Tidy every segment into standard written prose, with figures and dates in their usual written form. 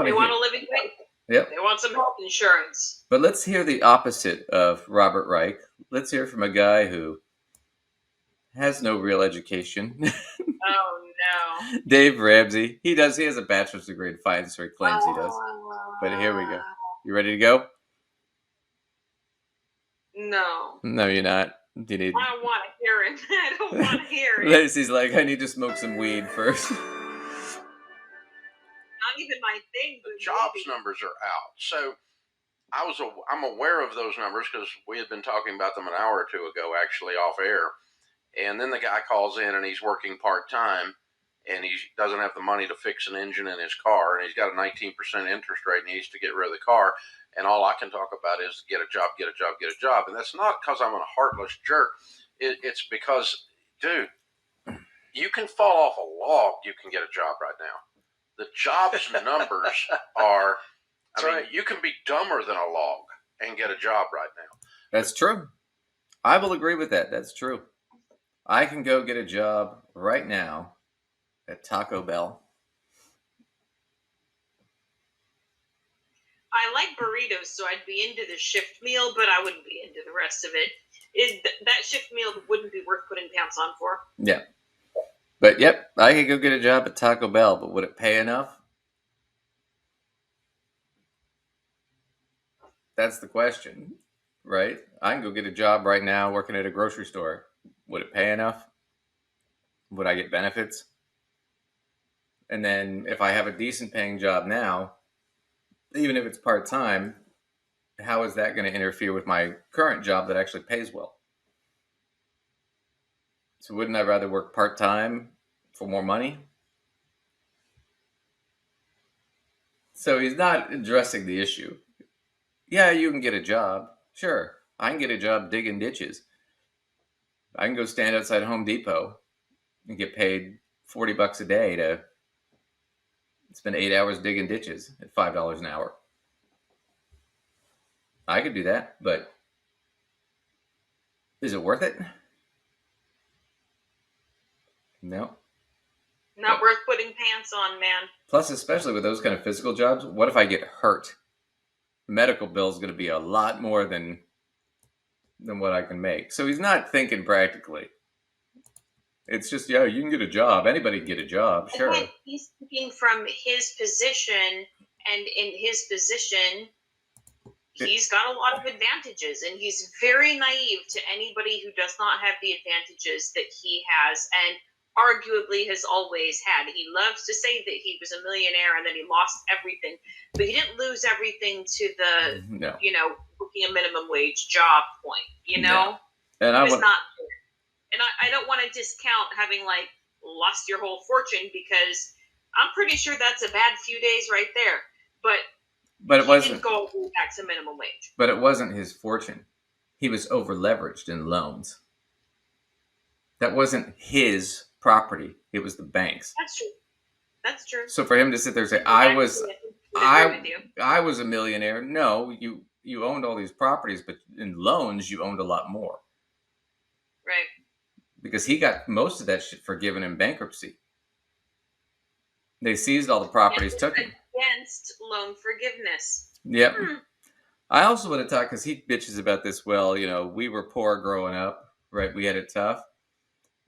They want a living wage. Yep. They want some health insurance. But let's hear the opposite of Robert Reich. Let's hear from a guy who has no real education. Oh, no. Dave Ramsey. He has a bachelor's degree in finance, or he claims he does. But here we go. You ready to go? No. No, you're not. You need... I don't want to hear it. I don't want to hear it. Lacey's like, I need to smoke some weed first. Not even my thing. The jobs numbers are out. So I'm aware of those numbers because we had been talking about them an hour or two ago, actually off air. And then the guy calls in and he's working part-time and he doesn't have the money to fix an engine in his car, and he's got a 19% interest rate and he needs to get rid of the car. And all I can talk about is get a job, get a job, get a job. And that's not because I'm a heartless jerk. It's because, dude, you can fall off a log, you can get a job right now. The jobs numbers are, you can be dumber than a log and get a job right now. That's true. I will agree with that. That's true. I can go get a job right now at Taco Bell. I like burritos, so I'd be into the shift meal, but I wouldn't be into the rest of it. That shift meal wouldn't be worth putting pants on for. Yeah. But, yep, I could go get a job at Taco Bell, but would it pay enough? That's the question, right? I can go get a job right now working at a grocery store. Would it pay enough? Would I get benefits? And then if I have a decent paying job now, even if it's part-time, how is that going to interfere with my current job that actually pays well? So wouldn't I rather work part-time for more money? So he's not addressing the issue. Yeah, you can get a job. Sure, I can get a job digging ditches. I can go stand outside Home Depot and get paid $40 a day to spend 8 hours digging ditches at $5 an hour. I could do that, but is it worth it? No. Not worth putting pants on, man. Plus, especially with those kind of physical jobs, what if I get hurt? Medical bill is going to be a lot more than what I can make. So he's not thinking practically. It's just, yeah, you can get a job. Anybody can get a job, sure. Again, he's thinking from his position, and in his position, he's got a lot of advantages, and he's very naive to anybody who does not have the advantages that he has, and arguably has always had. He loves to say that he was a millionaire and then he lost everything, but he didn't lose everything to the, working a minimum wage job point, No. And it was not. And I don't want to discount having lost your whole fortune, because I'm pretty sure that's a bad few days right there. But it wasn't. Didn't go back to minimum wage. But it wasn't his fortune. He was over leveraged in loans. That wasn't his property. It was the bank's. That's true. So for him to sit there and say, I was a millionaire. No, you owned all these properties, but in loans you owned a lot more. Right. Because he got most of that shit forgiven in bankruptcy. They seized all the properties, took it. Against loan forgiveness. Yep. I also want to talk, because he bitches about this. Well, we were poor growing up, right? We had it tough.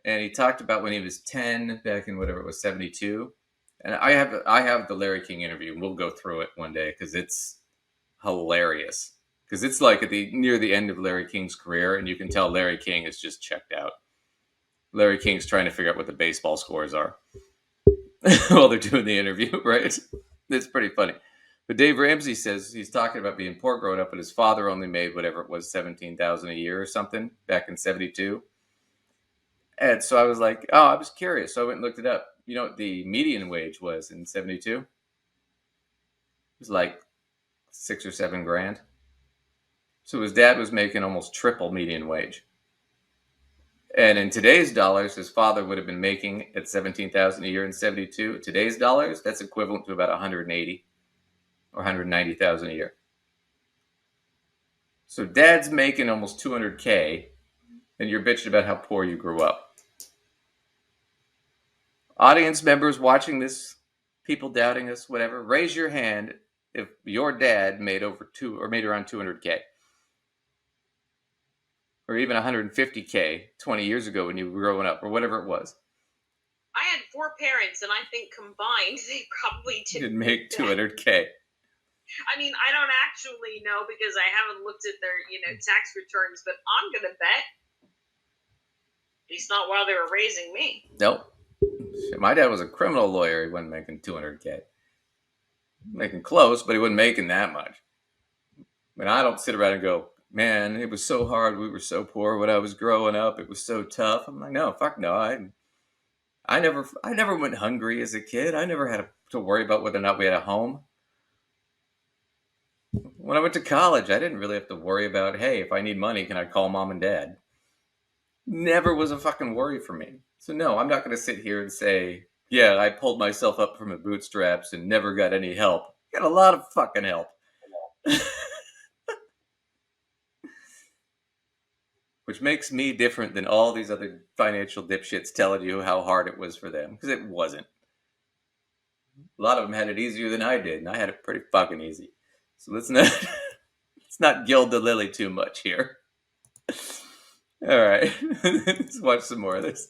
And he talked about when he was 10, back in whatever it was, 72. And I have the Larry King interview, and we'll go through it one day, because it's hilarious. Because it's like near the end of Larry King's career, and you can tell Larry King is just checked out. Larry King's trying to figure out what the baseball scores are while they're doing the interview, right? It's pretty funny. But Dave Ramsey says he's talking about being poor growing up, and his father only made whatever it was, $17,000 a year or something back in 72. And so I was like, I was curious. So I went and looked it up. You know what the median wage was in 72? It was like $6 or $7 grand. So his dad was making almost triple median wage. And in today's dollars, his father would have been making at $17,000 a year in 72. Today's dollars, that's equivalent to about $180,000 or $190,000 a year. So dad's making almost $200K, and you're bitching about how poor you grew up. Audience members watching this, people doubting us, whatever, raise your hand if your dad made around 200K. Or even 150K 20 years ago when you were growing up, or whatever it was. I had 4 parents, and I think combined they probably Didn't make 200K. I mean, I don't actually know because I haven't looked at their, tax returns, but I'm gonna bet. At least not while they were raising me. Nope. My dad was a criminal lawyer. He wasn't making 200K. Making close, but he wasn't making that much. And I don't sit around and go, man, it was so hard. We were so poor when I was growing up. It was so tough. I'm like, no, fuck no. I never went hungry as a kid. I never had to worry about whether or not we had a home. When I went to college, I didn't really have to worry about, hey, if I need money, can I call mom and dad? Never was a fucking worry for me. So no, I'm not going to sit here and say, yeah, I pulled myself up from the bootstraps and never got any help. Got a lot of fucking help. Which makes me different than all these other financial dipshits telling you how hard it was for them. Because it wasn't. A lot of them had it easier than I did, and I had it pretty fucking easy. So let's not gild the lily too much here. All right. Let's watch some more of this.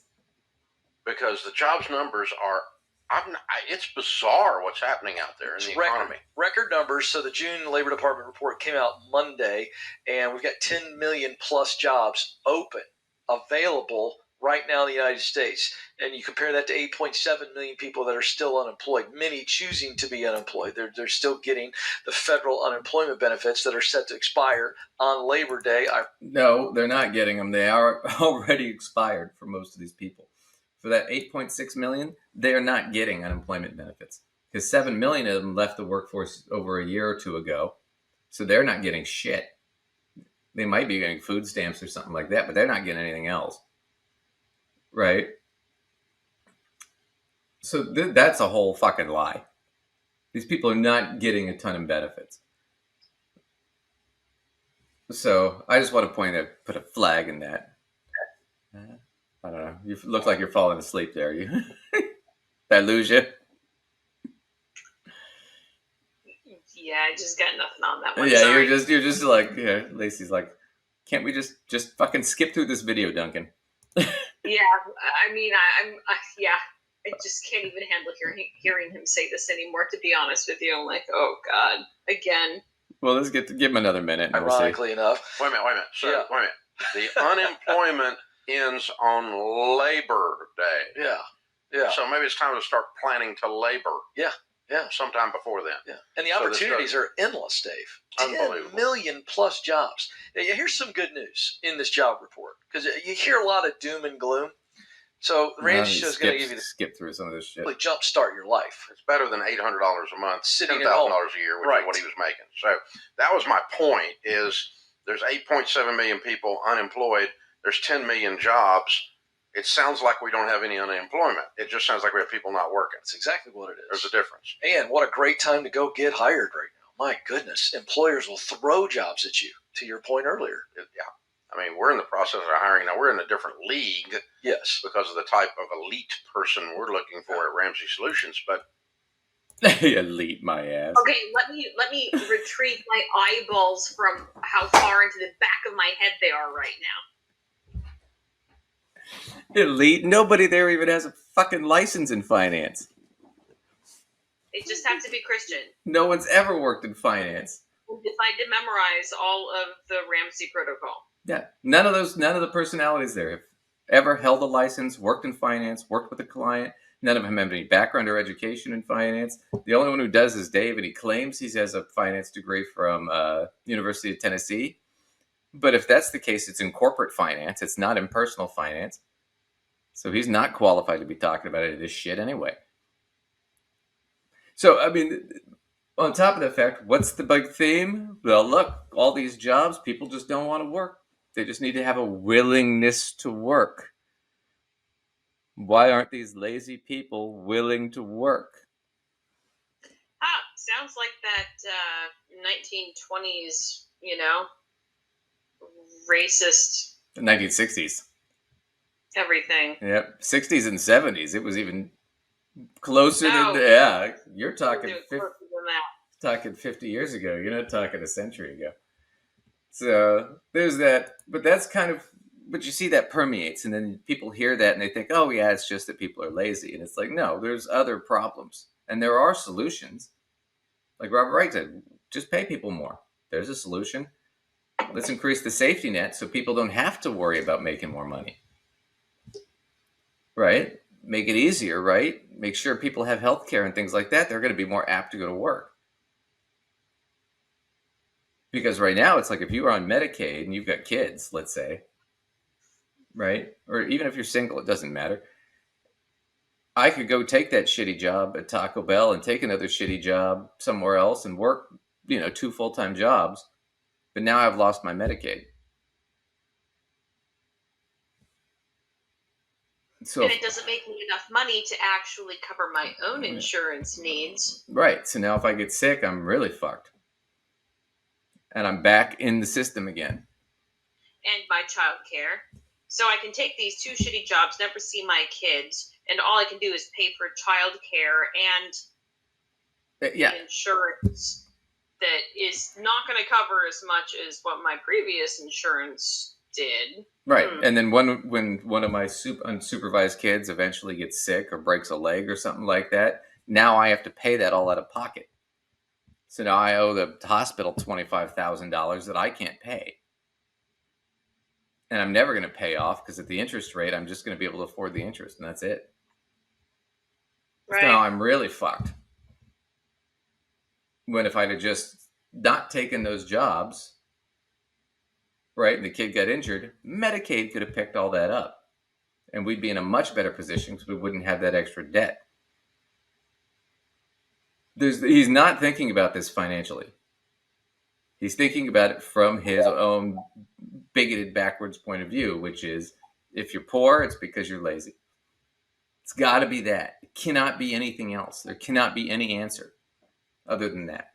Because the jobs numbers are, it's bizarre what's happening out there in the economy. Record numbers. So the June Labor Department report came out Monday, and we've got 10 million plus jobs open, available right now in the United States. And you compare that to 8.7 million people that are still unemployed, many choosing to be unemployed. They're still getting the federal unemployment benefits that are set to expire on Labor Day. No, they're not getting them. They are already expired for most of these people. For that 8.6 million, they are not getting unemployment benefits because 7 million of them left the workforce over a year or two ago. So they're not getting shit. They might be getting food stamps or something like that, but they're not getting anything else. Right? So that's a whole fucking lie. These people are not getting a ton of benefits. So I just want to put a flag in that. I don't know. You look like you're falling asleep there. You did I lose you? Yeah, I just got nothing on that one. Yeah, Sorry. you're just like, yeah. Lacey's like, can't we just fucking skip through this video, Duncan? Yeah, I mean, I just can't even handle hearing him say this anymore. To be honest with you, I'm like, oh god, again. Well, let's give him another minute. Ironically enough. Wait a minute. So, yeah. Wait a minute. The unemployment ends on Labor Day. Yeah. So maybe it's time to start planning to labor. Yeah. Sometime before then. Yeah. And the opportunities are endless, Dave. 10 million plus jobs. Now, here's some good news in this job report, because you hear a lot of doom and gloom. So the Ramsey Show is going to give you skip through some of this shit. Really jumpstart your life. It's better than $800 a month, $10,000 a year, which is what he was making. So that was my point. Is there's 8.7 million people unemployed. There's 10 million jobs. It sounds like we don't have any unemployment. It just sounds like we have people not working. That's exactly what it is. There's a difference. And what a great time to go get hired right now. My goodness. Employers will throw jobs at you, to your point earlier. Yeah. I mean, we're in the process of hiring. Now, we're in a different league. Yes. Because of the type of elite person we're looking for at Ramsey Solutions. But elite, my ass. Okay, let me retrieve my eyeballs from how far into the back of my head they are right now. Elite? Nobody there even has a fucking license in finance. They just have to be Christian. No one's ever worked in finance. We'll decide to memorize all of the Ramsey protocol. Yeah, none of the personalities there have ever held a license, worked in finance, worked with a client. None of them have any background or education in finance. The only one who does is Dave, and he claims he has a finance degree from University of Tennessee. But if that's the case, it's in corporate finance. It's not in personal finance. So he's not qualified to be talking about any of this shit anyway. So, I mean, on top of the fact, what's the big theme? Well, look, all these jobs, people just don't want to work. They just need to have a willingness to work. Why aren't these lazy people willing to work? Sounds like that 1920s, racist. The 1960s. Everything. Yep. 60s and 70s. It was even Closer No, to, yeah, you're we'll talking do it closer than that. 50 years ago. You're not talking a century ago. So there's that, but that's kind of, but you see that permeates, and then people hear that and they think, oh yeah, it's just that people are lazy, and it's like, no, there's other problems, and there are solutions. Like Robert Wright said, just pay people more. There's a solution. Let's increase the safety net so people don't have to worry about making more money. Right? Make it easier, right? Make sure people have health care and things like that. They're going to be more apt to go to work. Because right now, it's like if you are on Medicaid and you've got kids, let's say, right? Or even if you're single, it doesn't matter. I could go take that shitty job at Taco Bell and take another shitty job somewhere else and work, 2 full-time jobs. But now I've lost my Medicaid. So And it doesn't make me enough money to actually cover my own insurance needs. right. So now if I get sick, I'm really fucked. And I'm back in the system again. And my child care. So I can take these 2 shitty jobs, never see my kids, and all I can do is pay for child care and the insurance that is not going to cover as much as what my previous insurance did. Right. And then when one of my unsupervised kids eventually gets sick or breaks a leg or something like that, now I have to pay that all out of pocket. So now I owe the hospital $25,000 that I can't pay. And I'm never going to pay off because at the interest rate, I'm just going to be able to afford the interest, and that's it. Right. So now I'm really fucked. When if I'd have just not taken those jobs, right, and the kid got injured, Medicaid could have picked all that up. And we'd be in a much better position because we wouldn't have that extra debt. He's not thinking about this financially. He's thinking about it from his own bigoted backwards point of view, which is if you're poor, it's because you're lazy. It's got to be that. It cannot be anything else. There cannot be any answer other than that.